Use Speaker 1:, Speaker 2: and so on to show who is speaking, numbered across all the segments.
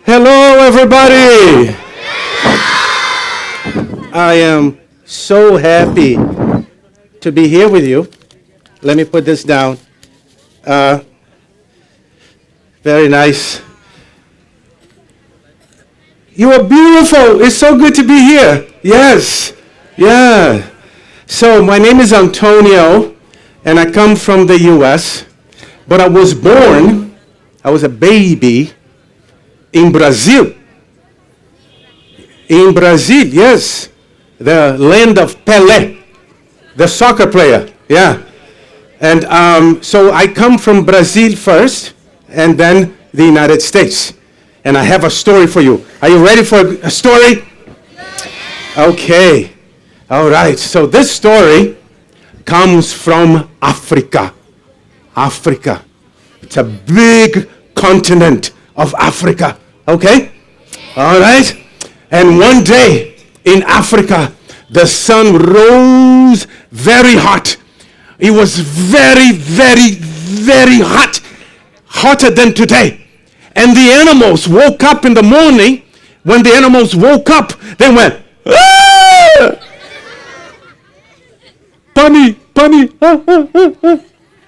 Speaker 1: Hello, everybody. I am so happy to be here with you. Let me put this down. Very nice. You are beautiful. It's so good to be here. Yes. Yeah. So my name is Antonio, and I come from the U.S., but I was a baby in Brazil. In Brazil, yes. The land of Pelé, the soccer player. Yeah. And so I come from Brazil first, and then the United States. And I have a story for you. Are you ready for a story? Okay. All right. So this story comes from Africa. Africa. It's a big continent of Africa. Okay? All right? And one day in Africa, the sun rose very hot. It was very, very, very hot. Hotter than today. And the animals woke up in the morning. When the animals woke up, they went, ah! Bunny, bunny,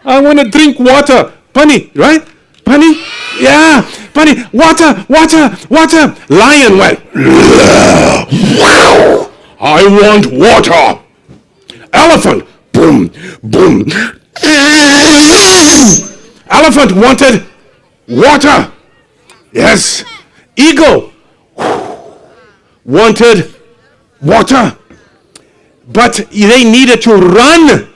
Speaker 1: I want to drink water. Bunny, right? Bunny? Yeah, bunny, water, water, water. Lion went, I want water. Elephant, boom, boom. Elephant wanted water. Yes. Eagle wanted water. But they needed to run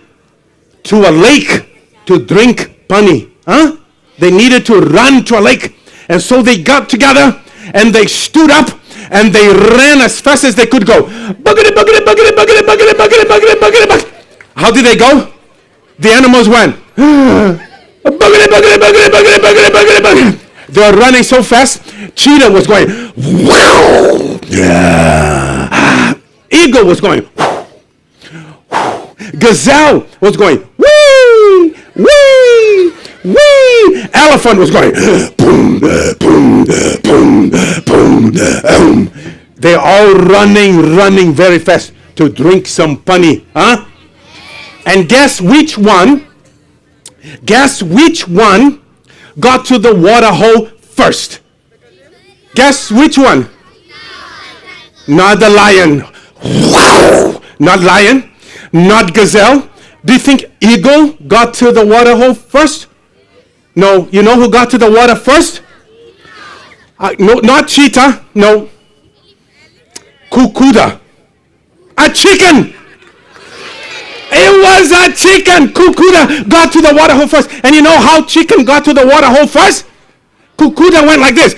Speaker 1: to a lake to drink bunny. Huh? They needed to run to a lake. And so they got together and they stood up and they ran as fast as they could go. Buggity, buggity, buggity, buggity, buggity, buggity, buggity, buggity, buggity. How did they go? The animals went. Buggity, buggity, buggity, buggity, buggity, buggity, buggity. They were running so fast. Cheetah was going. Yeah. Eagle was going. Gazelle was going. Wee, wee, wee. Elephant was going. Boom, boom, boom, boom, boom. They're all running very fast to drink some honey, huh? And guess which one got to the water hole first? Guess which one? Not the lion. Not lion. Not gazelle. Do you think eagle got to the water hole first? No. You know who got to the water first? No, not cheetah. No. Cucuda. A chicken. It was a chicken. Cucuda got to the water hole first. And you know how chicken got to the water hole first? Kukuda went like this.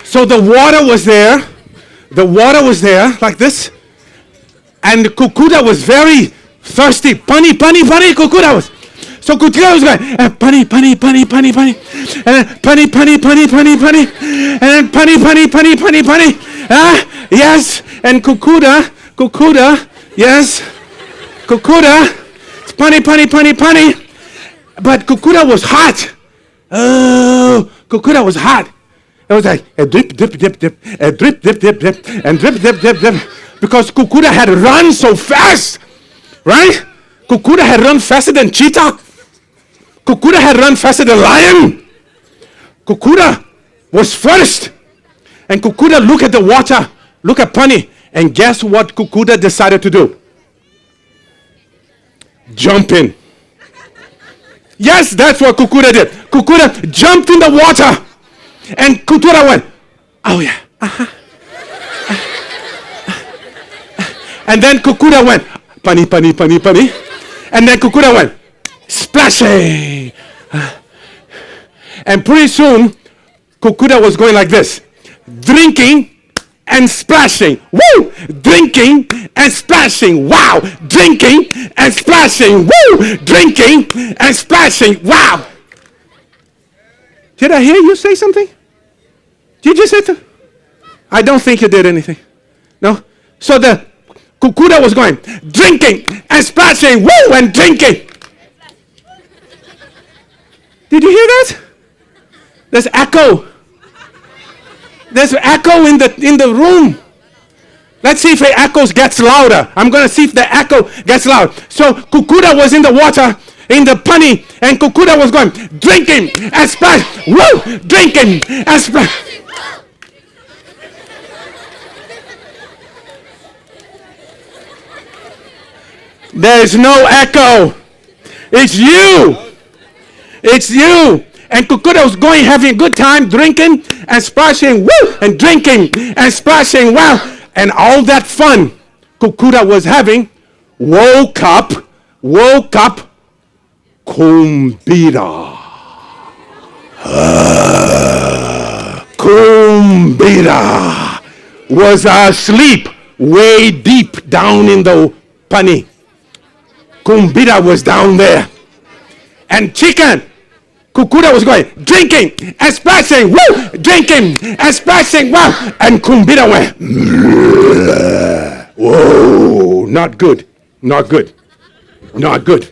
Speaker 1: So the water was there. The water was there like this. And Kukuda was very thirsty. Pani, pani, pani, Kukuda was. So Kukuda was going, pani, pani, pani, pani, pani. And then pani, pani, pani, pani, pani. And then pani, pani, pani, pani, pani. Yes. And Kukuda, yes. Kukuda, it's pani, pani, pani, pani. But Kukuda was hot. Oh, Kukuda was hot. It was like a drip, dip, dip, dip, a drip, dip, dip, dip, and drip, dip, dip, dip. Because Kukuda had run so fast, right? Kukuda had run faster than cheetah. Kukuda had run faster than lion. Kukuda was first. And Kukuda looked at the water, look at Pani, and guess what Kukuda decided to do? Jump in. Yes, that's what Kukuda did. Kukuda jumped in the water. And Kukuda went, oh yeah, And then Kukuda went, pani, pani, pani, pani. And then Kukuda went, splashing. And pretty soon, Kukuda was going like this, drinking and splashing. Woo! Drinking and splashing. Wow! Drinking and splashing. Woo! Drinking and splashing. Wow! Did I hear you say something? Did you say something? I don't think you did anything. No? So the Kukuda was going, drinking and splashing, woo, and drinking. Did you hear that? There's echo. There's echo in the room. Let's see if the echo gets louder. I'm going to see if the echo gets loud. So Kukuda was in the water, in the pani, and Kukuda was going, drinking and splash, woo, drinking and splash. There is no echo. It's you. It's you. And Kukuda was going, having a good time, drinking and splashing, woo, and drinking and splashing, wow. And all that fun Kukuda was having, woke up, Kumbira. Kumbira was asleep way deep down in the pani. Kumbira was down there. And chicken, Kukuda was going, drinking and splashing, woo, drinking and splashing, wow. And Kumbira went, whoa, not good, not good, not good.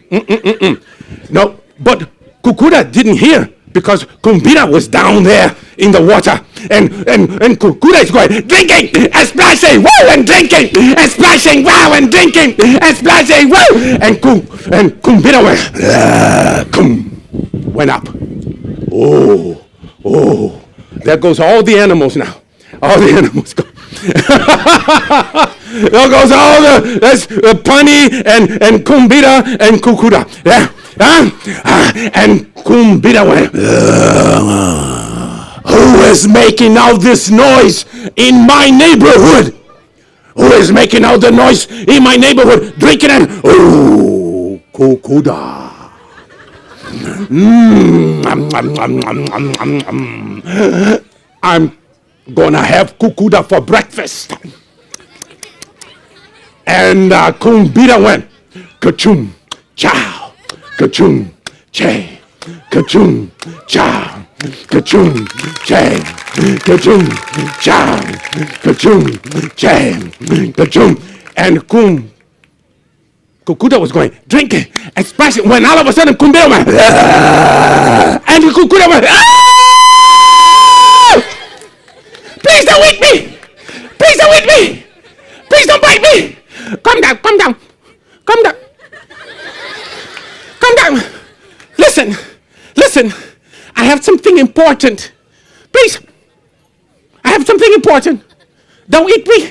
Speaker 1: No, but Kukuda didn't hear because Kumbira was down there in the water. And Kukuda is going, drinking and splashing, woo, and drinking and splashing, wow, and drinking and splashing, woo. And Kumbira went up. Oh, there goes all the animals now. All the animals go. There goes all that's Pani and Kumbira and Kukuda. Yeah. And Kumbira went, who is making all this noise in my neighborhood? Who is making all the noise in my neighborhood? Drinking and, oh, Kukuda. I'm gonna have Kukuda for breakfast. And Kumbira went, ka-chum, chow, ka-chum, che, ka-chum, chow, ka-chum, che, ka-chum, chow, ka-chum, che, ka-chum. And Kukuda was going, drinking and splashing, when all of a sudden Kumbira went, and Kukuda went, please don't wake me! Please don't wake me! Please don't bite me! Calm down, calm down, calm down. Calm down. Listen, I have something important Please. I have something important. Don't eat me.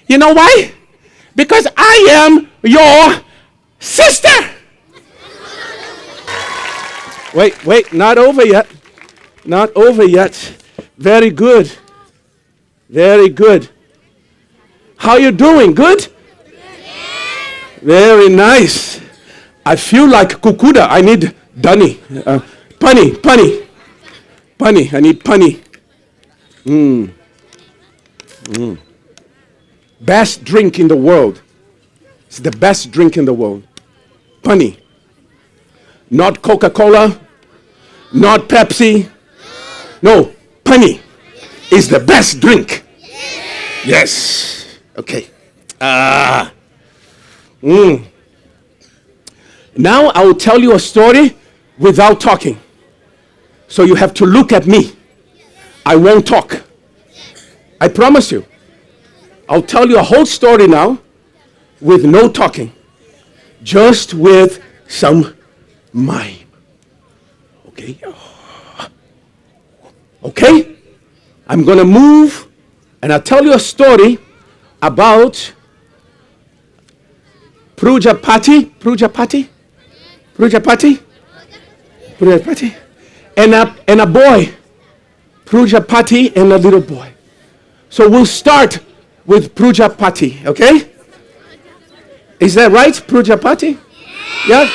Speaker 1: You know why? Because I am your sister. Wait, not over yet. Not over yet. Very good. Very good. How you doing? Good? Very nice. I feel like Kukuda. I need Dunny. Punny. I need punny. Best drink in the world. It's the best drink in the world. Punny. Not Coca-Cola. Not Pepsi. No, punny is the best drink. Yes. Okay. Now I will tell you a story without talking. So you have to look at me. I won't talk. I promise you. I'll tell you a whole story now with no talking. Just with some mime. Okay? Okay? I'm going to move and I'll tell you a story about Prujapati, and a boy, Prujapati and a little boy. So we'll start with Prujapati, okay? Is that right, Prujapati? Yeah?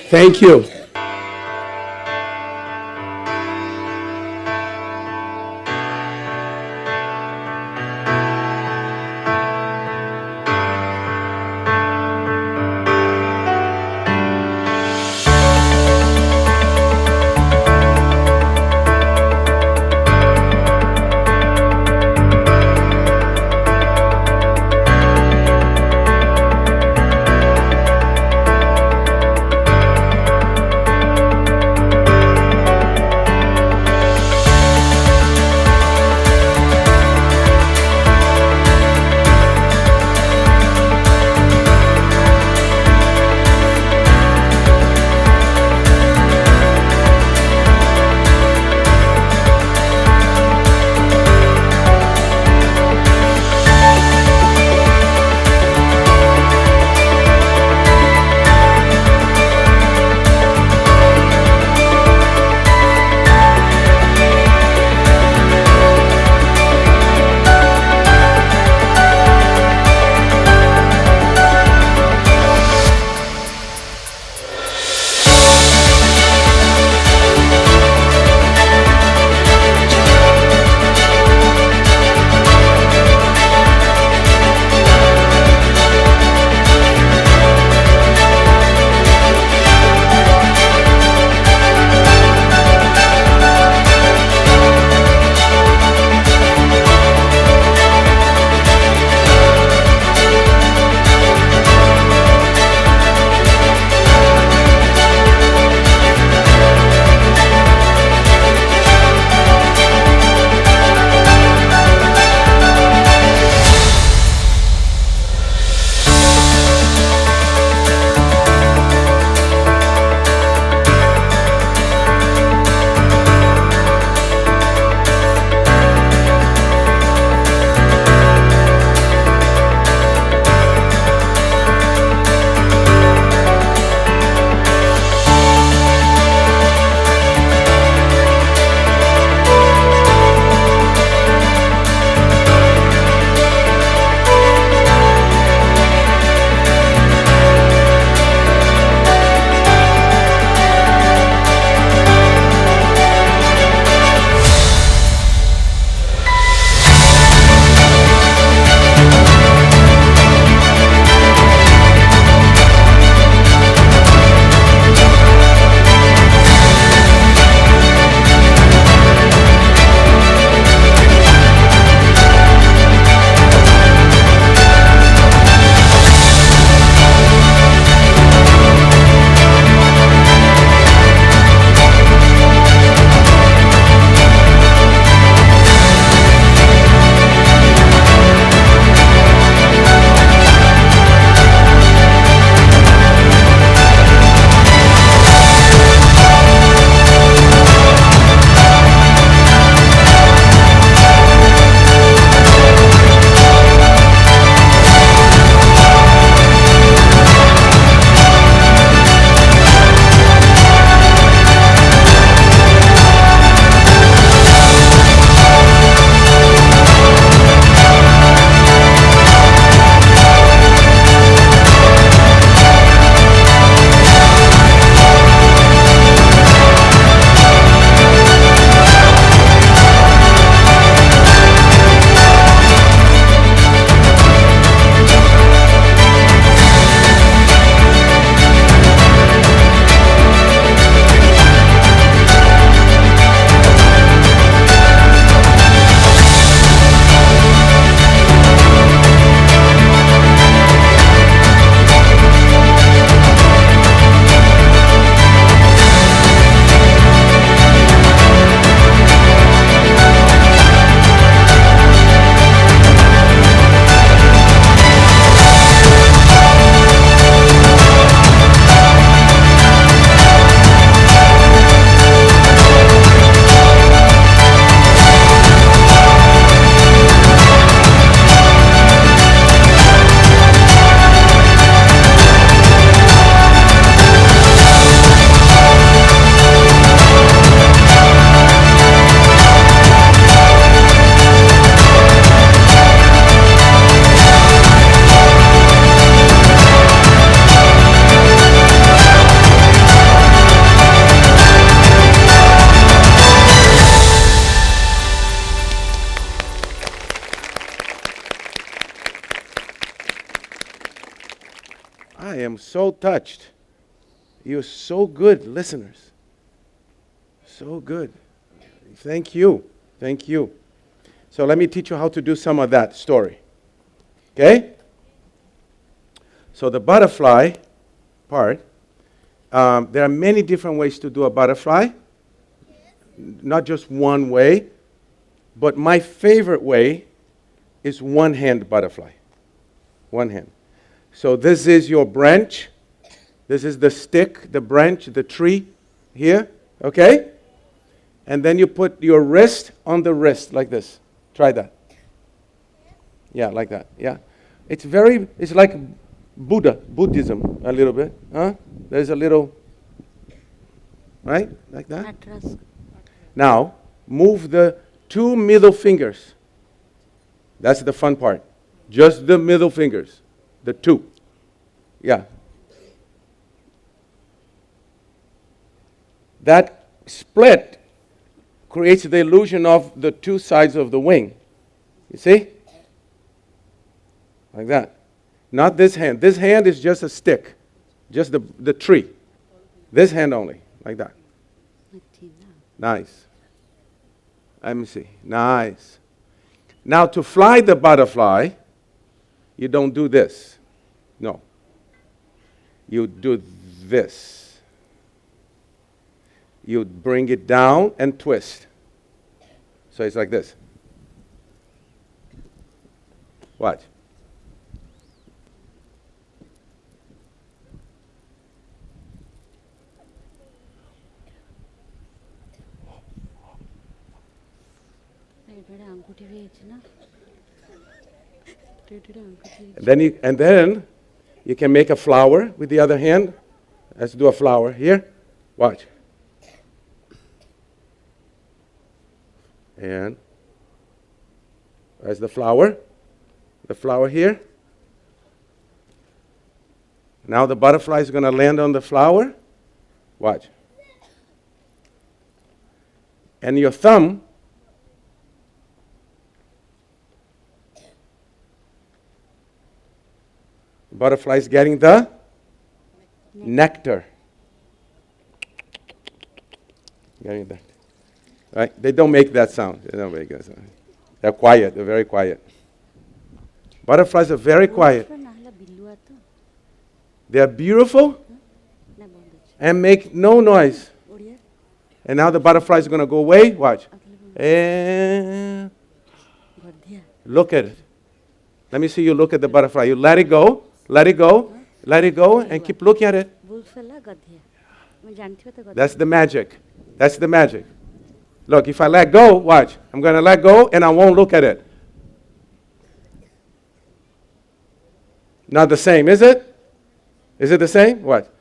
Speaker 1: Thank you. I am so touched. You're so good listeners. So good. Thank you. Thank you. So let me teach you how to do some of that story. Okay? So the butterfly part, there are many different ways to do a butterfly. Not just one way. But my favorite way is one-hand butterfly. One hand. So this is your branch. This is the stick, the branch, the tree here. Okay? And then you put your wrist on the wrist like this. Try that. Yeah, like that. Yeah. It's like Buddhism a little bit. Huh? There's a little, right? Like that. Now, move the 2 middle fingers. That's the fun part. Just the middle fingers. The 2. Yeah. That split creates the illusion of the 2 sides of the wing. You see? Like that. Not this hand. This hand is just a stick. Just the tree. This hand only. Like that. Nice. Let me see. Nice. Now to fly the butterfly, you don't do this. No. You do this. You bring it down and twist. So it's like this. Watch. And then you can make a flower with the other hand. Let's do a flower here. Watch. And there's the flower. The flower here. Now the butterfly is going to land on the flower. Watch. And your thumb butterfly is getting the nectar. Getting that. Right? They don't make that sound. They don't make that sound. They're quiet. They're very quiet. Butterflies are very quiet. They are beautiful and make no noise. And now the butterfly is going to go away. Watch. And look at it. Let me see you look at the butterfly. You let it go. Let it go. Let it go and keep looking at it. That's the magic. That's the magic. Look, if I let go, watch. I'm going to let go and I won't look at it. Not the same, is it? Is it the same? What?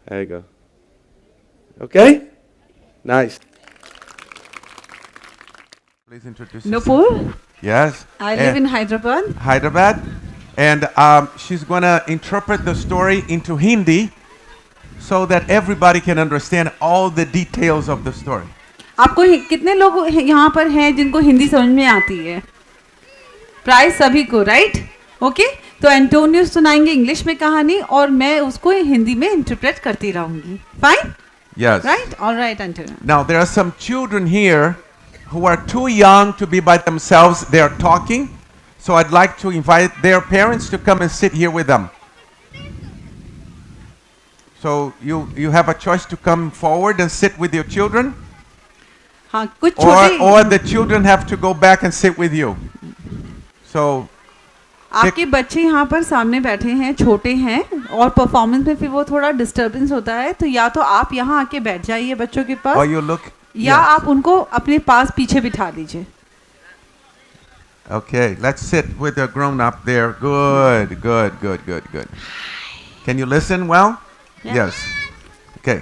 Speaker 1: There you go. Okay? Nice. Please introduce yourself.
Speaker 2: Nupur.
Speaker 1: Yes.
Speaker 2: I live in Hyderabad.
Speaker 1: Hyderabad. And she's going to interpret the story into Hindi so that everybody can understand all the details of the story.
Speaker 2: आपको कितने लोग यहाँ पर हैं जिनको हिंदी समझ में आती है? प्राय सभी को, राइट? ओके? तो एंटोनियो सुनाएंगे इंग्लिश में कहानी और मैं उसको हिंदी में इंटरप्रेट करती रहूंगी. Fine?
Speaker 1: Yes.
Speaker 2: Right? All right, Antonio.
Speaker 1: Now there are some children here who are too young to be by themselves. They are talking. So I'd like to invite their parents to come and sit here with them. So you have a choice to come forward and sit with your children.
Speaker 2: हाँ, कुछ छोटे
Speaker 1: or the children have to go back and sit with you. So
Speaker 2: आपके बच्चे यहाँ पर सामने बैठे हैं, छोटे हैं और परफॉर्मेंस में फिर वो थोड़ा डिस्टर्बेंस होता है, तो या तो आप यहाँ आके बैठ जाइए बच्चों के पास
Speaker 1: or you look,
Speaker 2: या आप उनको अपने पास पीछे बिठा दीजिए.
Speaker 1: Okay, let's sit with the grown up there. Good, good, good, good, good. Can you listen well?
Speaker 2: Yeah.
Speaker 1: Yes. Okay.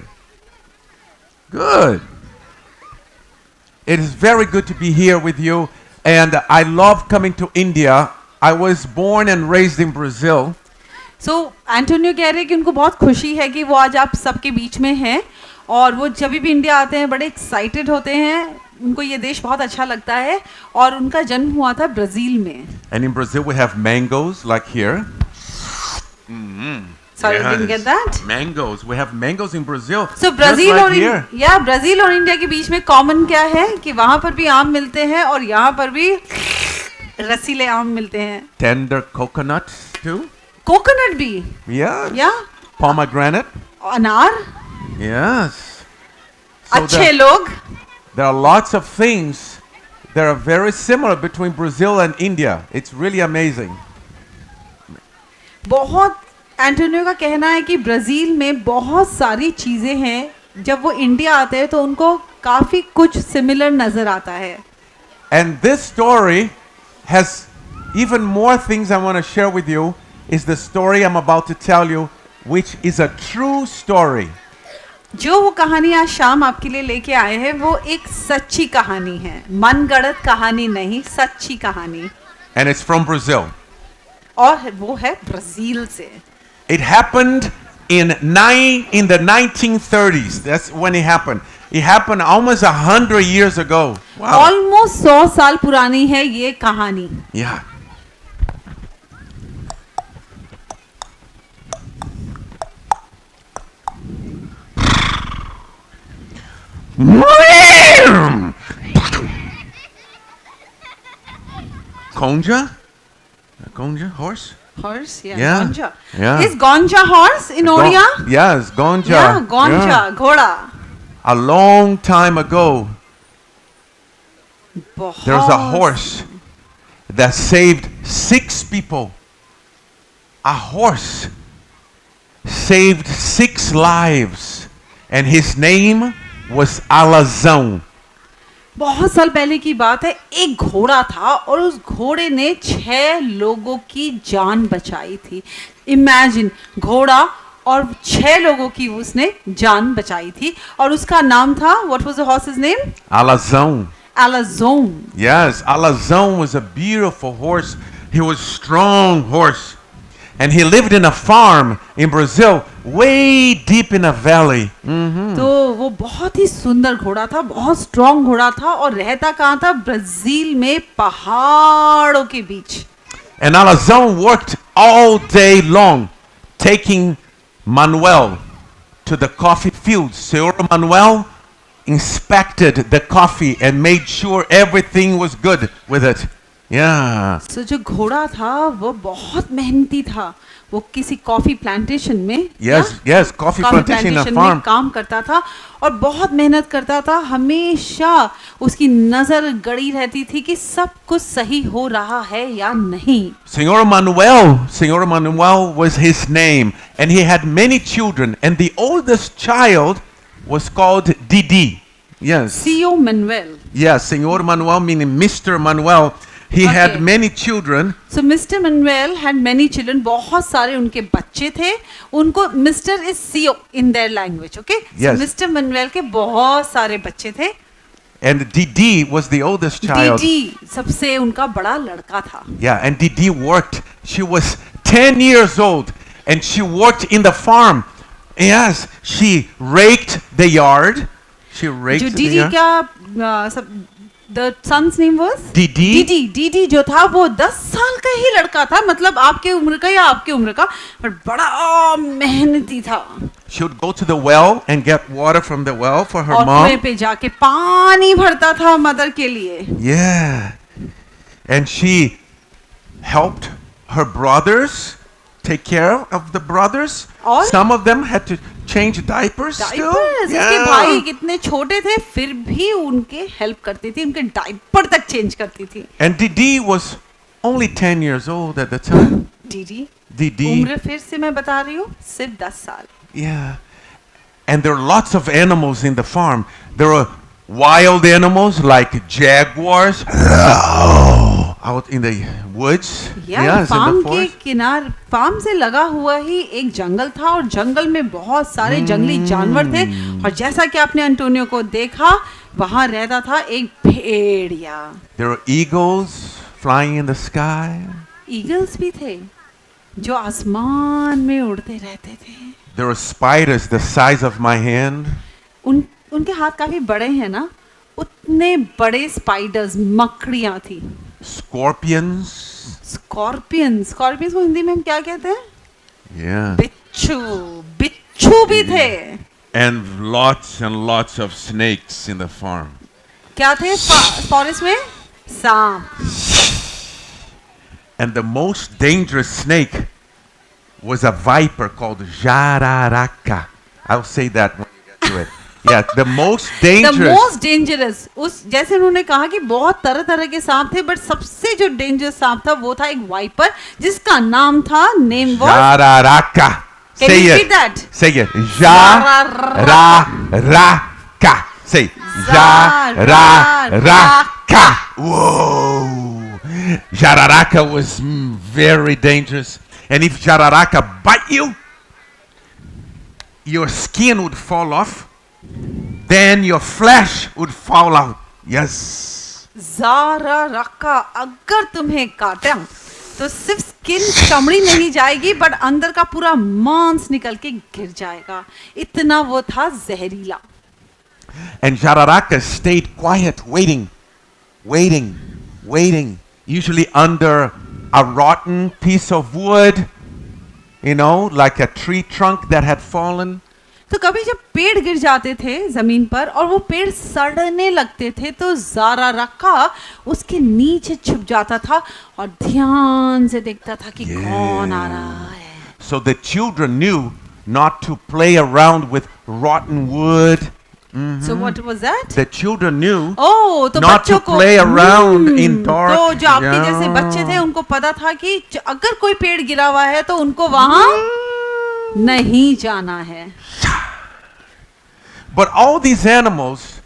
Speaker 1: Good. It is very good to be here with you, and I love coming to India. I was born and raised in Brazil.
Speaker 2: So, Antonio कह रहे हैं कि उनको बहुत खुशी है कि वो आज आप सबके बीच में हैं और वो जब भी इंडिया आते हैं बड़े एक्साइटेड होते हैं. उनको ये देश बहुत अच्छा लगता है और उनका जन्म हुआ था ब्राजील में.
Speaker 3: And in Brazil we have mangoes like here.
Speaker 2: Sorry, I didn't get that.
Speaker 3: Mangoes. We have mangoes in Brazil.
Speaker 2: So Brazil और ब्राजील और इंडिया के बीच में कॉमन क्या है कि वहाँ पर भी आम मिलते हैं और यहाँ पर भी रसीले आम मिलते हैं.
Speaker 3: Tender coconuts too.
Speaker 2: कोकोनट भी.
Speaker 3: Yeah. Pomegranate.
Speaker 2: अनार.
Speaker 3: Yes.
Speaker 2: अच्छे लोग.
Speaker 3: There are lots of things that are very similar between Brazil and India. It's really amazing.
Speaker 2: बहुत एंटोनियो का कहना है कि ब्राजील में बहुत सारी चीजें हैं, जब वो इंडिया आते हैं तो उनको काफी कुछ सिमिलर नजर आता है.
Speaker 3: And this story has even more things I want to share with you. Is the story I'm about to tell you, which is a true story.
Speaker 2: जो वो कहानी आज शाम आपके लिए लेके आए हैं वो एक सच्ची कहानी है, मनगढ़ंत कहानी नहीं, सच्ची कहानी.
Speaker 3: And it's from Brazil.
Speaker 2: और वो है ब्राजील से.
Speaker 3: It happened in the 1930s. That's when it happened. It happened almost 100 years ago. Wow.
Speaker 2: Almost 100 साल पुरानी है ये कहानी.
Speaker 3: Yeah. Gonja horse?
Speaker 2: Horse, yeah.
Speaker 3: Yeah.
Speaker 2: Gonja. Is Gonja horse in Odia?
Speaker 3: Yes, Gonja.
Speaker 2: Yeah, Gonja, ghoda.
Speaker 3: A long time ago, there's a horse that saved 6 people. A horse saved 6 lives, and his name was Alazão.
Speaker 2: बहुत साल पहले की बात है, एक घोड़ा था और उस घोड़े ने 6 लोगों की जान बचाई थी. इमेजिन, घोड़ा और 6 लोगों की उसने जान बचाई थी और उसका नाम था, what was the horse's name?
Speaker 3: Alazão.
Speaker 2: Alazão.
Speaker 3: Yes, Alazão was a beautiful horse. He was a strong horse. And he lived in a farm in Brazil, way deep in a valley.
Speaker 2: तो वो बहुत ही सुंदर घोड़ा था, बहुत strong घोड़ा था और रहता कहाँ था? ब्राजील में पहाड़ों के बीच.
Speaker 3: And Alazão worked all day long, taking Manuel to the coffee fields. Senor Manuel inspected the coffee and made sure everything was good with it. Yeah.
Speaker 2: So जो घोड़ा था वो बहुत मेहनती था. वो किसी कॉफी प्लांटेशन में
Speaker 3: yes, coffee plantation
Speaker 2: में
Speaker 3: farm
Speaker 2: काम करता था और बहुत मेहनत करता था. हमेशा उसकी नजर गड़ी रहती थी कि सब कुछ सही हो रहा है या नहीं.
Speaker 3: Senor Manuel was his name, and he had many children, and the oldest child was called Didi. Yes.
Speaker 2: Senor Manuel.
Speaker 3: Yes, Senor Manuel meaning Mr. Manuel. He had many children.
Speaker 2: So Mr. Manuel had many children. बहुत सारे उनके बच्चे थे. उनको Mr. is CEO in their language, okay?
Speaker 3: Yes.
Speaker 2: So Mr. Manuel के बहुत सारे बच्चे थे.
Speaker 3: And Didi was the oldest child.
Speaker 2: Didi सबसे उनका बड़ा लड़का था.
Speaker 3: Yeah, and Didi worked. She was 10 years old, and she worked in the farm. Yes, she raked the yard. She raked
Speaker 2: जो
Speaker 3: the
Speaker 2: Didi
Speaker 3: yard.
Speaker 2: क्या The son's name was
Speaker 3: Didi.
Speaker 2: Didi जो था वो 10 साल का ही लड़का था, मतलब आपके उम्र का या आपके उम्र का, पर बड़ा मेहनती था.
Speaker 3: She would go to the well and get water from the well for her
Speaker 2: और
Speaker 3: mom.
Speaker 2: कुएं पे जाके पानी भरता था मदर के लिए.
Speaker 3: Yeah, and she helped her brothers take care of the brothers.
Speaker 2: और
Speaker 3: some of them had to change diapers still.
Speaker 2: उसके भाई कितने छोटे थे फिर भी उनके हेल्प करती थी, उनके डायपर तक चेंज करती थी.
Speaker 3: And Didi was only 10 years old at the time.
Speaker 2: Didi
Speaker 3: Didi.
Speaker 2: उम्र फिर से मैं बता रही हूँ, सिर्फ 10 साल.
Speaker 3: Yeah, and there are lots of animals in the farm. There are wild animals like jaguars out in the woods.
Speaker 2: Yes, farm के किनार, फार्म से लगा हुआ ही एक जंगल था और जंगल में बहुत सारे जंगली जानवर थे. और जैसा कि आपने एंटोनियो को देखा, वहाँ रहता था एक भेड़िया.
Speaker 3: There are eagles flying in the sky.
Speaker 2: Eagles भी थे जो आसमान में उड़ते रहते थे.
Speaker 3: There are spiders the size of my hand.
Speaker 2: उनके हाथ काफी बड़े हैं ना, उतने बड़े स्पाइडर्स, मकड़ियां थी.
Speaker 3: Scorpions.
Speaker 2: स्कॉर्पियंस को हिंदी में हम क्या कहते हैं?
Speaker 3: Yeah.
Speaker 2: बिच्छू. बिच्छू भी थे.
Speaker 3: And lots of snakes in the farm.
Speaker 2: क्या थे फॉरेस्ट में? सांप.
Speaker 3: And the most dangerous snake was a viper called Jararaca. I'll say that when you get to it. Yeah, the most dangerous.
Speaker 2: The most dangerous. उस जैसे उन्होंने कहा कि बहुत तरह के सांप थे, बट सबसे जो डेंजरस सांप था वो था एक वाइपर जिसका नाम था, name was
Speaker 3: Jararaca.
Speaker 2: Can
Speaker 3: Say
Speaker 2: you
Speaker 3: it.
Speaker 2: repeat that?
Speaker 3: Say it. Jararaca. Say Jararaca. Whoa. Jararaca was very dangerous. And if Jararaca bite you, your skin would fall off. Then your flesh would fall out. Yes.
Speaker 2: ज़ारा रक्का अगर तुम्हें काटा तो सिर्फ skin, चमड़ी नहीं जाएगी, बट अंदर का पूरा मांस निकल के गिर जाएगा. इतना वो था जहरीला.
Speaker 3: And Jararaca stayed quiet, waiting, usually under a rotten piece of wood, like a tree trunk that had fallen.
Speaker 2: तो कभी जब पेड़ गिर जाते थे जमीन पर और वो पेड़ सड़ने लगते थे, तो ज़ारा रक्का उसके नीचे छुप जाता था और ध्यान से देखता था कि कौन आ रहा है.
Speaker 3: So the children knew not to play around with rotten wood.
Speaker 2: So what was that?
Speaker 3: The children knew
Speaker 2: तो
Speaker 3: not to
Speaker 2: बच्चों को
Speaker 3: play around in dark.
Speaker 2: तो जो आपके जैसे बच्चे थे उनको पता था कि अगर कोई पेड़ गिरा हुआ है तो उनको वहां नहीं जाना है.
Speaker 3: But all these animals,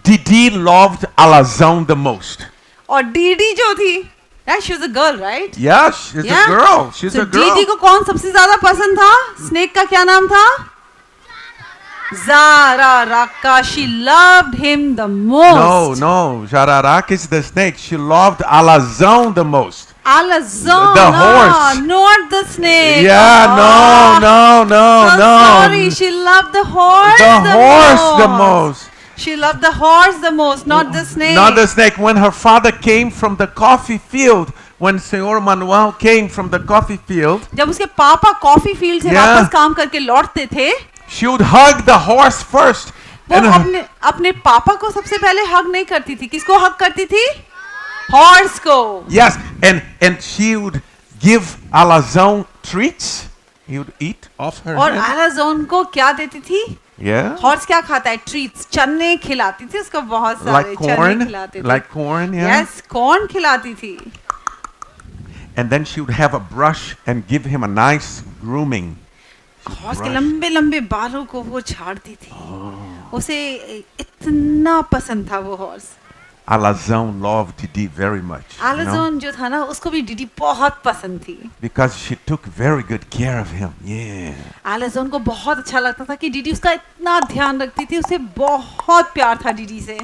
Speaker 3: Didi loved Alazão the most.
Speaker 2: और डीडी जो थी, she was a girl, right?
Speaker 3: Yeah, she's a girl. She's a girl.
Speaker 2: DD को कौन सबसे ज्यादा पसंद था? स्नेक का क्या नाम था? Zara Raka. She loved him the most.
Speaker 3: No. Jararaca is the snake. She loved Alazão the most.
Speaker 2: Alazão.
Speaker 3: The horse.
Speaker 2: Not the snake.
Speaker 3: Yeah, no.
Speaker 2: Sorry, she loved the horse.
Speaker 3: The most.
Speaker 2: She loved the horse the most, not the snake.
Speaker 3: Not the snake. When her father came from the coffee field, when Senor Manuel came from the coffee field,
Speaker 2: जब उसके पापा coffee field से वापस काम करके लौटते थे,
Speaker 3: she would hug the horse first.
Speaker 2: वो अपने पापा को सबसे पहले हग नहीं करती थी. किसको हग करती थी? Horse को.
Speaker 3: Yes, and she would give Alazão treats. He would eat off her
Speaker 2: और
Speaker 3: hand.
Speaker 2: Alazão को क्या देती थी?
Speaker 3: Yeah.
Speaker 2: Horse क्या खाता है? Treats. चने खिलाती थी उसको, बहुत सारे चने खिलाती थी.
Speaker 3: Like corn, yeah.
Speaker 2: Yes, corn खिलाती थी.
Speaker 3: And then she would have a brush and give him a nice grooming.
Speaker 2: Horse के लंबे लंबे बालों को वो झाड़ती थी. उसे इतना पसंद था वो horse.
Speaker 3: Alazão loved Didi very much.
Speaker 2: Alazão जो था ना, उसको भी डीडी बहुत पसंद थी.
Speaker 3: Because she took very good care of him. Yeah.
Speaker 2: Alazão को बहुत अच्छा लगता था कि डीडी उसका इतना ध्यान रखती थी. उसे बहुत प्यार था डीडी से.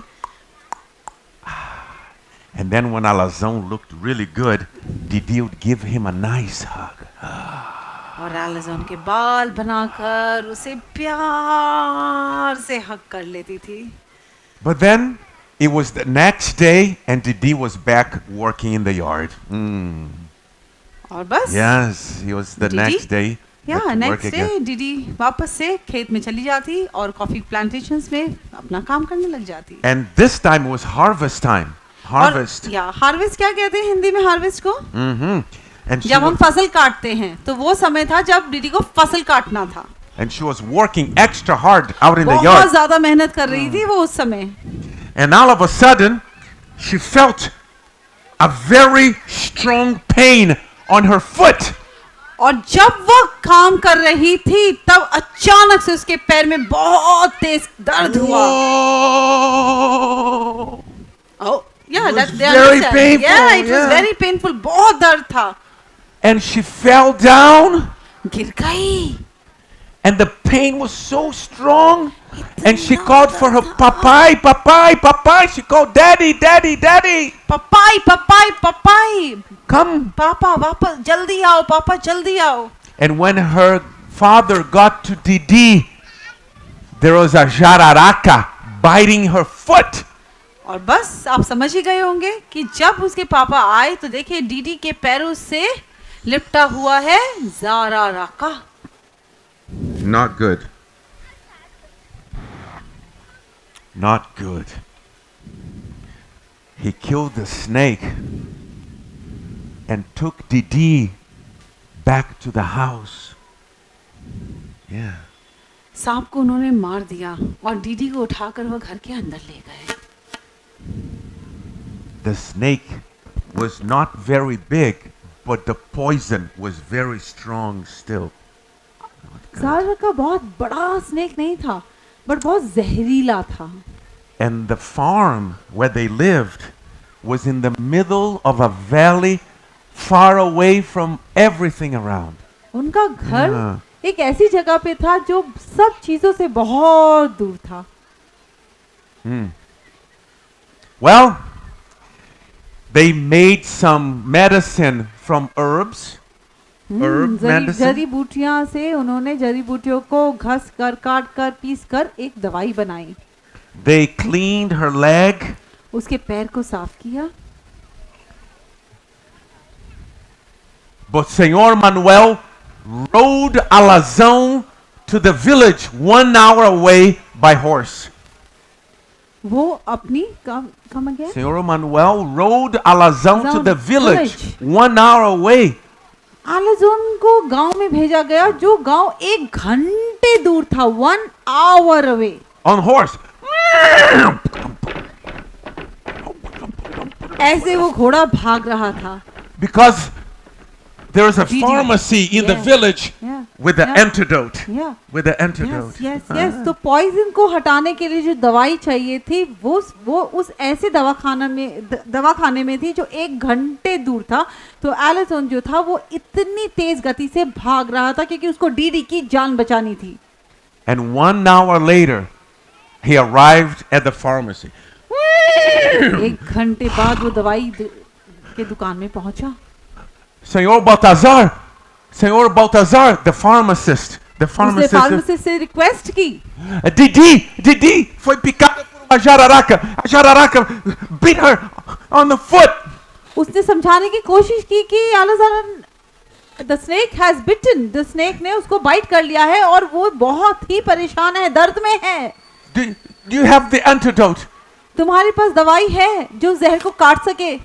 Speaker 3: And then when Alazão looked really good, Didi would give him a nice hug.
Speaker 2: और Alazão के बाल बनाकर उसे प्यार से हग कर लेती थी.
Speaker 3: But then it was the next day and Didi was back working in the yard.
Speaker 2: और बस.
Speaker 3: Yes, it was the next day.
Speaker 2: Yeah, next day DD वापस से खेत में चली जाती और कॉफी प्लांटेशंस में अपना काम करने लग जाती.
Speaker 3: And this time was harvest time. Harvest.
Speaker 2: Harvest क्या कहते हैं हिंदी में हार्वेस्ट को?
Speaker 3: And
Speaker 2: जब हम फसल काटते हैं तो वो समय था जब डीडी को फसल काटना था.
Speaker 3: And she was working extra hard out in the
Speaker 2: बहुत
Speaker 3: yard.
Speaker 2: ज्यादा मेहनत कर रही थी वो उस समय.
Speaker 3: And all of a sudden, she felt a very strong pain on her foot.
Speaker 2: और जब वो काम कर रही थी तब अचानक से उसके पैर में बहुत तेज दर्द हुआ. Oh, yeah,
Speaker 3: It was
Speaker 2: that
Speaker 3: very painful.
Speaker 2: Yeah, it was very painful. बहुत दर्द था.
Speaker 3: And she fell down.
Speaker 2: गिर गई.
Speaker 3: And the pain was so strong. And she called for her papai, papai, papai. She called daddy, daddy, daddy.
Speaker 2: Papai, papai, papai.
Speaker 3: Come.
Speaker 2: पापा वापस जल्दी आओ, पापा जल्दी आओ.
Speaker 3: And when her father got to Didi, there was a jararaca biting her foot.
Speaker 2: और बस आप समझ ही गए होंगे कि जब उसके पापा आए तो देखिए डीडी के पैरों से लिपटा हुआ है ज़ारा राका।
Speaker 3: Not good. Not good. He killed the snake and took Didi back to the house. Yeah.
Speaker 2: सांप को उन्होंने मार दिया और डीडी को उठाकर वो घर के अंदर ले गए।
Speaker 3: The snake was not very big, but the poison was very strong still.
Speaker 2: Zaara का बहुत बड़ा स्नेक नहीं था, बट बहुत जहरीला था।
Speaker 3: And the farm where they lived was in the middle of a valley far away from everything around.
Speaker 2: उनका घर
Speaker 3: Yeah.
Speaker 2: एक ऐसी जगह पे था जो सब चीजों से बहुत दूर था।
Speaker 3: Well, they made some medicine from herbs. Herb medicine.
Speaker 2: जड़ी बूटियां से उन्होंने जड़ी बूटियों को घस कर काट कर पीस कर एक दवाई बनाई।
Speaker 3: They cleaned her leg.
Speaker 2: उसके पैर को साफ किया।
Speaker 3: But Senor Manuel rode alazão to the village 1 hour away by horse.
Speaker 2: वो अपनी come again?
Speaker 3: Senor Manuel rode alazão to the village
Speaker 2: Village.
Speaker 3: 1 hour away.
Speaker 2: Amazon को गांव में भेजा गया जो गांव 1 घंटे दूर था, 1 hour away।
Speaker 3: On horse.
Speaker 2: ऐसे वो घोड़ा भाग रहा था।
Speaker 3: Because there is a
Speaker 2: Didi.
Speaker 3: pharmacy in the
Speaker 2: Yeah.
Speaker 3: village
Speaker 2: Yeah.
Speaker 3: with the
Speaker 2: Yeah.
Speaker 3: antidote.
Speaker 2: Yeah.
Speaker 3: With the antidote.
Speaker 2: Yes तो पॉइजन को हटाने के लिए जो दवाई चाहिए थी वो उस ऐसे दवाखाने में थी जो 1 घंटे दूर था। तो एलिसन जो था वो इतनी तेज गति से भाग रहा था क्योंकि उसको डीडी की जान बचानी थी।
Speaker 3: And 1 hour later, he arrived at the pharmacy.
Speaker 2: 1 घंटे बाद वो दवाई के दुकान में पहुंचा।
Speaker 3: Senor Baltazar, the pharmacist.
Speaker 2: उसने फार्मासिस्ट से रिक्वेस्ट की,
Speaker 3: Didi foi picada por uma jararaca. A jararaca beat her on the foot.
Speaker 2: उसने समझाने की कोशिश की कि Allison the snake has bitten, the snake ने उसको बाइट कर लिया है और वो बहुत ही परेशान है, दर्द में है।
Speaker 3: Do you have the antidote?
Speaker 2: तुम्हारे पास दवाई है जो जहर को काट सके?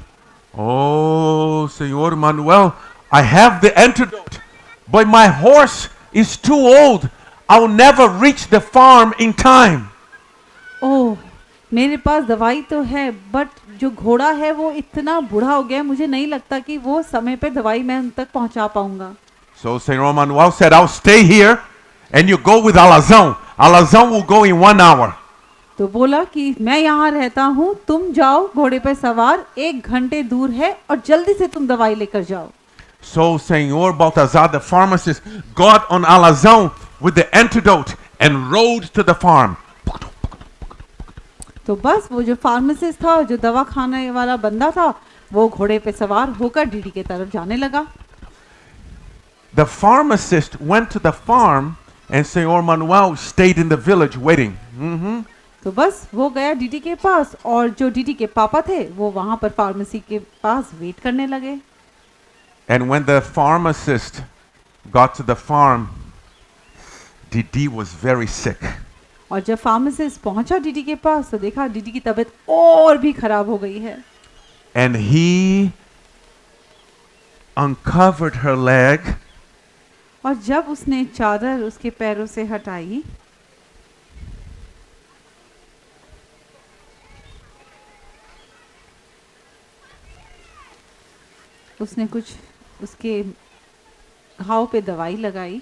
Speaker 3: Oh, Senor Manuel, I have the antidote, but my horse is too old. I'll never reach the farm in time.
Speaker 2: ओह, मेरे पास दवाई तो है, बट जो घोड़ा है वो इतना बूढ़ा हो गया है, मुझे नहीं लगता कि वो समय पे दवाई मैं उन तक पहुंचा पाऊंगा।
Speaker 3: So Senor Manuel said, I'll stay here and you go with Alazão. Alazão will go in 1 hour.
Speaker 2: तो बोला कि मैं यहाँ रहता हूँ, तुम जाओ घोड़े पे सवार, 1 घंटे दूर है और जल्दी से तुम दवाई लेकर जाओ।
Speaker 3: So Senor Baltazar, the pharmacist, got on Alazão with the antidote and rode to the farm.
Speaker 2: तो बस वो जो फार्मासिस्ट था, जो दवा खाने वाला बंदा था, वो घोड़े पे सवार होकर डीडी के तरफ जाने लगा।
Speaker 3: The pharmacist went to the farm and Senor Manuel stayed in the village waiting.
Speaker 2: तो बस वो गया डीडी के पास और जो डीडी के पापा थे वो वहां पर फार्मेसी के पास वेट करने लगे।
Speaker 3: And when the pharmacist got to the farm, Didi was very sick.
Speaker 2: और जब फार्मासिस्ट पहुंचा डीडी के पास तो देखा डीडी की तबीयत और भी खराब हो गई है।
Speaker 3: And he uncovered her leg
Speaker 2: और जब उसने चादर उसके पैरों से हटाई उसने कुछ उसके घाव पे दवाई लगाई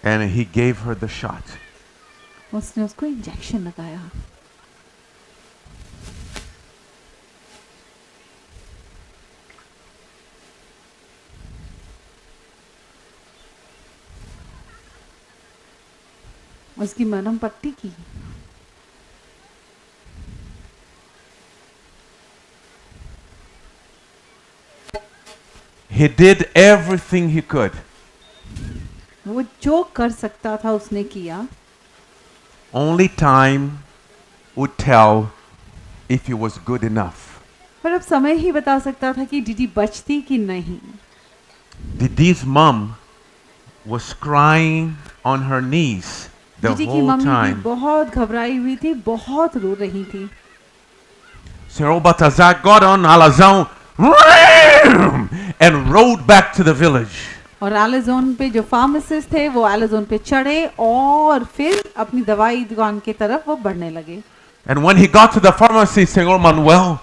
Speaker 3: and he gave her the shot.
Speaker 2: उसने उसको इंजेक्शन लगाया। उसकी मरहम पट्टी की।
Speaker 3: He did everything he could.
Speaker 2: वो जो कर सकता था उसने किया.
Speaker 3: Only time would tell if he was good enough.
Speaker 2: पर अब समय ही बता सकता था कि दीदी बचती कि नहीं.
Speaker 3: Didi's mom was crying on her knees the
Speaker 2: दीदी की
Speaker 3: whole
Speaker 2: मम्मी भी
Speaker 3: time.
Speaker 2: बहुत घबराई हुई थी, बहुत रो रही थी.
Speaker 3: Senhor Baltazar got on alazão and rode back to the village.
Speaker 2: और एलिज़ोन पे जो फार्मासिस्ट थे वो एलिज़ोन पे चढ़े और फिर अपनी दवाई दुकान की तरफ वो बढ़ने लगे.
Speaker 3: And when he got to the pharmacy, Senor Manuel,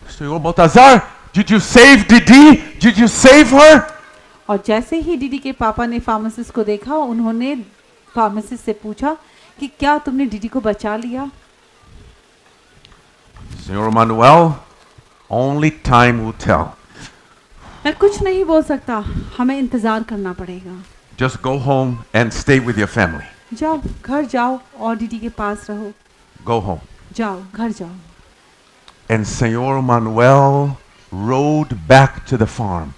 Speaker 3: Senor Baltazar, did you save Didi? Did you save her?
Speaker 2: और जैसे ही दीदी के पापा ने फार्मासिस्ट को देखा, उन्होंने फार्मासिस्ट से पूछा कि क्या तुमने दीदी को बचा लिया?
Speaker 3: Senor Manuel, only time will tell.
Speaker 2: मैं कुछ नहीं बोल सकता, हमें इंतजार करना पड़ेगा.
Speaker 3: Just go home and stay with your family.
Speaker 2: जाओ, घर जाओ और दीदी के पास रहो.
Speaker 3: Go home.
Speaker 2: जाओ, घर जाओ.
Speaker 3: And Senor Manuel rode back to the farm.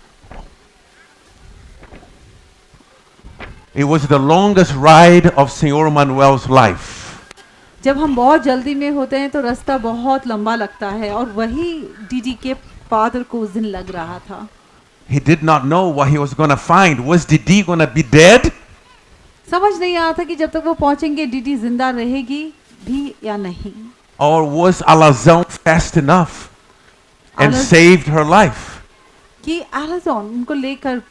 Speaker 3: It was the longest ride of Senor Manuel's life.
Speaker 2: जब हम बहुत जल्दी में होते हैं तो रास्ता बहुत लंबा लगता है और वही दीदी के फादर को उस दिन लग रहा था.
Speaker 3: He did not know what he was going to find. Was Didi going to be dead?
Speaker 2: समझ नहीं आया था कि जब तक वो पहुंचेंगे दीदी जिंदा रहेगी भी या नहीं.
Speaker 3: Or was Alazão fast enough and saved her life?
Speaker 2: कि एलिज़ोन उनको लेकर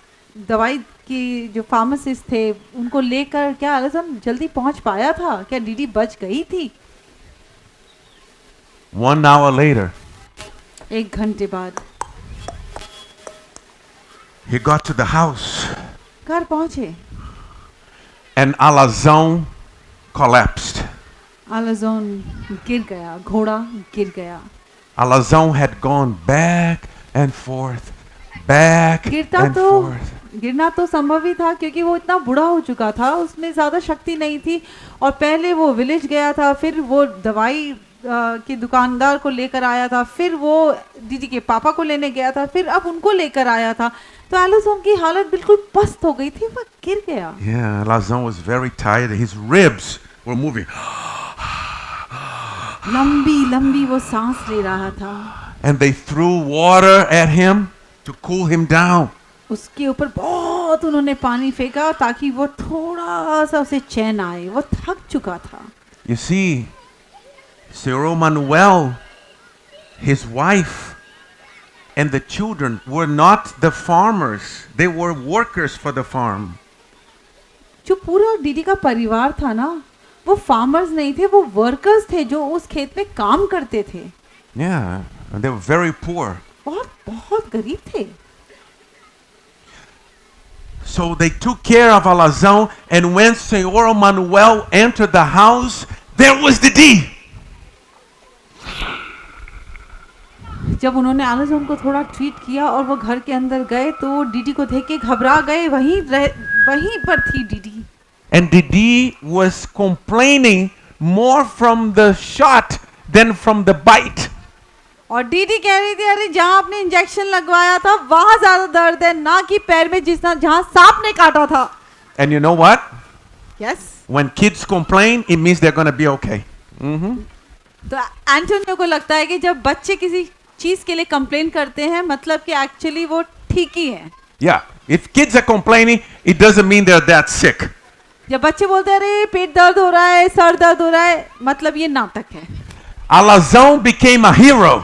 Speaker 2: दवाई की जो फार्मासिस्ट थे उनको लेकर क्या एलिज़ोन जल्दी पहुंच पाया था? क्या दीदी बच गई थी?
Speaker 3: 1 hour later,
Speaker 2: 1 घंटे बाद
Speaker 3: he got to the house
Speaker 2: घर पहुंचे.
Speaker 3: and Alazão collapsed.
Speaker 2: एलिज़ोन गिर गया, घोड़ा गिर गया.
Speaker 3: Alazão had gone back and forth, back
Speaker 2: गिरता
Speaker 3: and
Speaker 2: तो
Speaker 3: forth.
Speaker 2: गिरना तो संभव ही था क्योंकि वो इतना बूढ़ा हो चुका था, उसमें ज़्यादा शक्ति नहीं थी और पहले वो विलेज गया था, फिर वो दवाई के दुकानदार को लेकर आया था, फिर वो दीदी के पापा को लेने गया था, फिर अब उनको लेकर आया था. तो एलिज़ोन की हालत बिल्कुल पस्त हो गई थी, वो गिर गया.
Speaker 3: Yeah, Alazão was very tired. His ribs were moving.
Speaker 2: लंबी लंबी वो सांस ले रहा था.
Speaker 3: And they threw water at him to cool him down.
Speaker 2: उसके ऊपर बहुत उन्होंने पानी फेंका ताकि वो थोड़ा सा उसे चैन आए, वो थक चुका था.
Speaker 3: You see, Senor Manuel, his wife, and the children were not the farmers. They were workers for the farm.
Speaker 2: जो पूरा दीदी का परिवार था ना, वो फार्मर्स नहीं थे, वो वर्कर्स थे जो उस खेत में काम करते थे.
Speaker 3: Yeah, and they were very poor.
Speaker 2: बहुत बहुत गरीब थे.
Speaker 3: So they took care of Alazão, and when Senor Manuel entered the house, there was Didi.
Speaker 2: जब उन्होंने एलिज़ोन को थोड़ा ट्रीट किया और वो घर के अंदर गए तो वो दीदी को देख के घबरा गए. वहीं पर थी दीदी.
Speaker 3: And Didi was complaining more from the shot than from the bite.
Speaker 2: और दीदी कह रही थी, अरे जहाँ आपने इंजेक्शन लगवाया था वहाँ ज्यादा दर्द है, ना कि पैर में जहाँ सांप ने काटा था.
Speaker 3: And you know what?
Speaker 2: Yes.
Speaker 3: When kids complain, it means they're going to be okay.
Speaker 2: तो एंटोनियो को लगता है कि जब बच्चे किसी चीज के लिए कंप्लेन करते हैं मतलब कि एक्चुअली वो ठीक ही है.
Speaker 3: Yeah, if kids are complaining, it doesn't mean they're that sick.
Speaker 2: जब बच्चे बोलते हैं अरे पेट दर्द हो रहा है, सर दर्द हो रहा है, मतलब ये नाटक है.
Speaker 3: Alazão became a hero.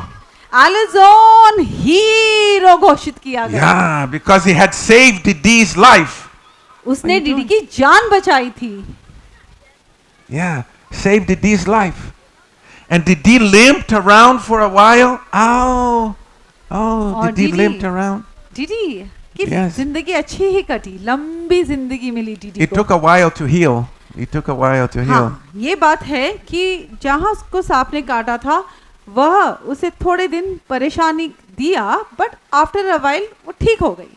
Speaker 2: Alazão hero घोषित किया गया.
Speaker 3: Yeah, because he had saved Didi's life.
Speaker 2: उसने दीदी की जान बचाई थी.
Speaker 3: Yeah, saved Didi's life. And Didi limped around for a while. Oh, Didi limped around.
Speaker 2: दीदी की
Speaker 3: Yes.
Speaker 2: जिंदगी अच्छी ही कटी, लंबी जिंदगी मिली दीदी
Speaker 3: It
Speaker 2: को.
Speaker 3: took a while to heal. It took a while to heal.
Speaker 2: हाँ, ये बात है कि जहाँ उसको सांप ने काटा था वह उसे थोड़े दिन परेशानी दिया, बट आफ्टर अ वाइल वो ठीक हो गई.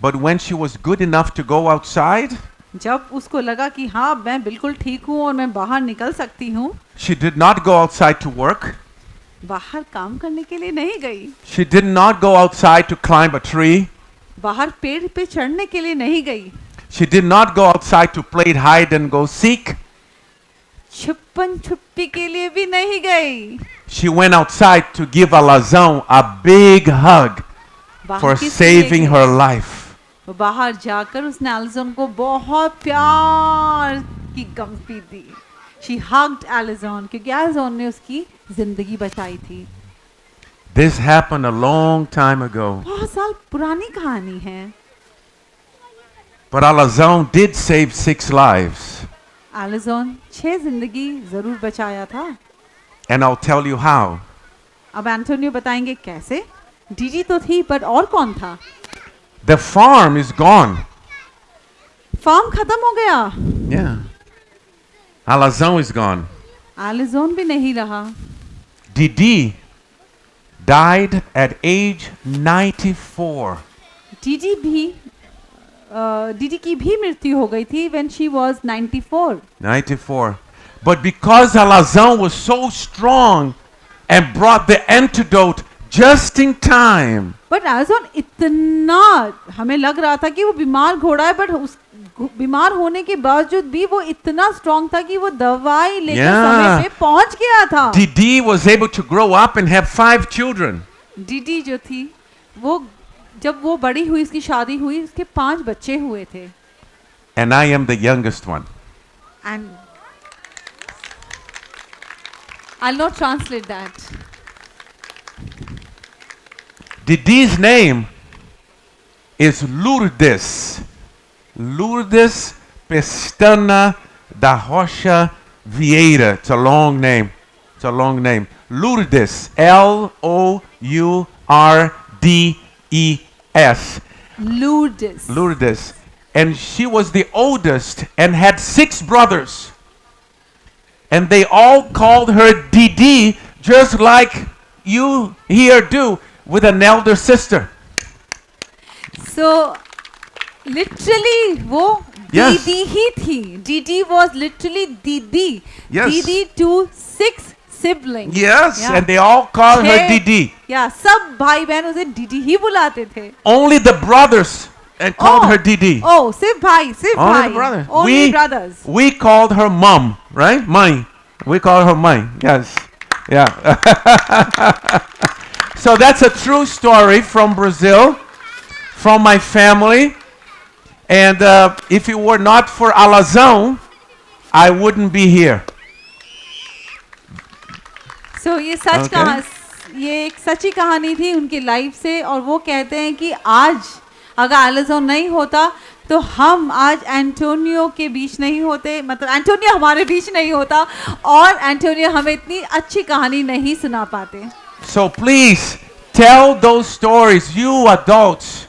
Speaker 3: But when she was good enough to go outside,
Speaker 2: जब उसको लगा कि हाँ मैं बिल्कुल ठीक हूँ और मैं बाहर निकल सकती हूँ,
Speaker 3: she did not go outside to work.
Speaker 2: बाहर काम करने के लिए नहीं गई.
Speaker 3: She did not go outside to climb a tree.
Speaker 2: बाहर पेड़ पे चढ़ने के लिए नहीं गई,
Speaker 3: She did not go outside to play hide and go seek.
Speaker 2: छुपन छुपी के लिए भी नहीं गई,
Speaker 3: She went outside to give Alazão a big hug
Speaker 2: बाहर
Speaker 3: for
Speaker 2: किस लिए
Speaker 3: saving
Speaker 2: गई?
Speaker 3: her life.
Speaker 2: वो बाहर जाकर उसने एलिजन को बहुत प्यार की गम्फी दी. She hugged एलिजन क्योंकि एलिजन ने उसकी जिंदगी बचाई थी.
Speaker 3: This happened a long time ago.
Speaker 2: बहुत साल पुरानी कहानी है.
Speaker 3: But Alazão did save 6 lives.
Speaker 2: Alison 6 जिंदगी जरूर बचाया था.
Speaker 3: And I'll tell you how.
Speaker 2: अब एंटोनियो बताएंगे कैसे. डीडी तो थी पर और कौन था.
Speaker 3: The farm is gone.
Speaker 2: Farm खत्म हो गया.
Speaker 3: Yeah. Alazão is gone.
Speaker 2: Alison भी नहीं रहा.
Speaker 3: Didi died at age 94.
Speaker 2: DD की भी मृत्यु हो गई थी when she was 94.
Speaker 3: 94. But because Alazão was so strong and brought the antidote just in time,
Speaker 2: but Alison इतना हमें लग रहा था कि वो बीमार घोड़ा है, बट उस बीमार होने के बावजूद भी वो इतना स्ट्रांग था कि वो दवाई लेकर समय पे पहुंच गया था.
Speaker 3: Didi was able to grow up and have 5 children.
Speaker 2: DD जो थी वो जब वो बड़ी हुई, उसकी शादी हुई, उसके 5 बच्चे हुए थे.
Speaker 3: And I am the youngest one.
Speaker 2: And I'll not translate that.
Speaker 3: Didi's name is Lourdes. Lourdes Pestana da Rocha Vieira. It's a long name. It's a long name. Lourdes. Lourdes.
Speaker 2: Lourdes.
Speaker 3: Lourdes. And she was the oldest and had 6 brothers. And they all called her Didi, just like you here do with an elder sister.
Speaker 2: So literally वो
Speaker 3: Yes.
Speaker 2: दीदी ही थी. Didi was literally दीदी.
Speaker 3: Yes.
Speaker 2: दीदी to 6 siblings.
Speaker 3: Yes,
Speaker 2: Yeah.
Speaker 3: and they all called her
Speaker 2: छह-
Speaker 3: Didi.
Speaker 2: Yeah, सब भाई बहन उसे दीदी ही बुलाते थे.
Speaker 3: Only the brothers and called her Didi.
Speaker 2: Oh, सिर्फ भाई, सिर्फ
Speaker 3: Only
Speaker 2: भाई.
Speaker 3: the brothers.
Speaker 2: Only brothers.
Speaker 3: We called her mom, right? Mãe. We called her mãe. Yes. Yeah. So that's a true story from Brazil, from my family. And if it were not for Alazão, I wouldn't be here.
Speaker 2: So ये सच
Speaker 3: Okay.
Speaker 2: कहा, ये एक सच्ची कहानी थी उनकी life से. और वो कहते हैं कि आज अगर एलिजन नहीं होता तो हम आज एंटोनियो के बीच नहीं होते, मतलब एंटोनियो हमारे बीच नहीं होता और एंटोनियो हमें इतनी अच्छी कहानी नहीं सुना पाते.
Speaker 3: So please tell those stories, you adults.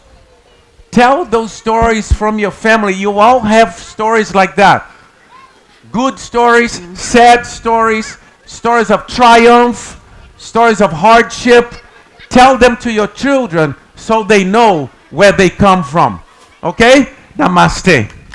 Speaker 3: Tell those stories from your family. You all have stories like that. Good stories, sad stories, stories of triumph, stories of hardship. Tell them to your children so they know where they come from. Okay? Namaste.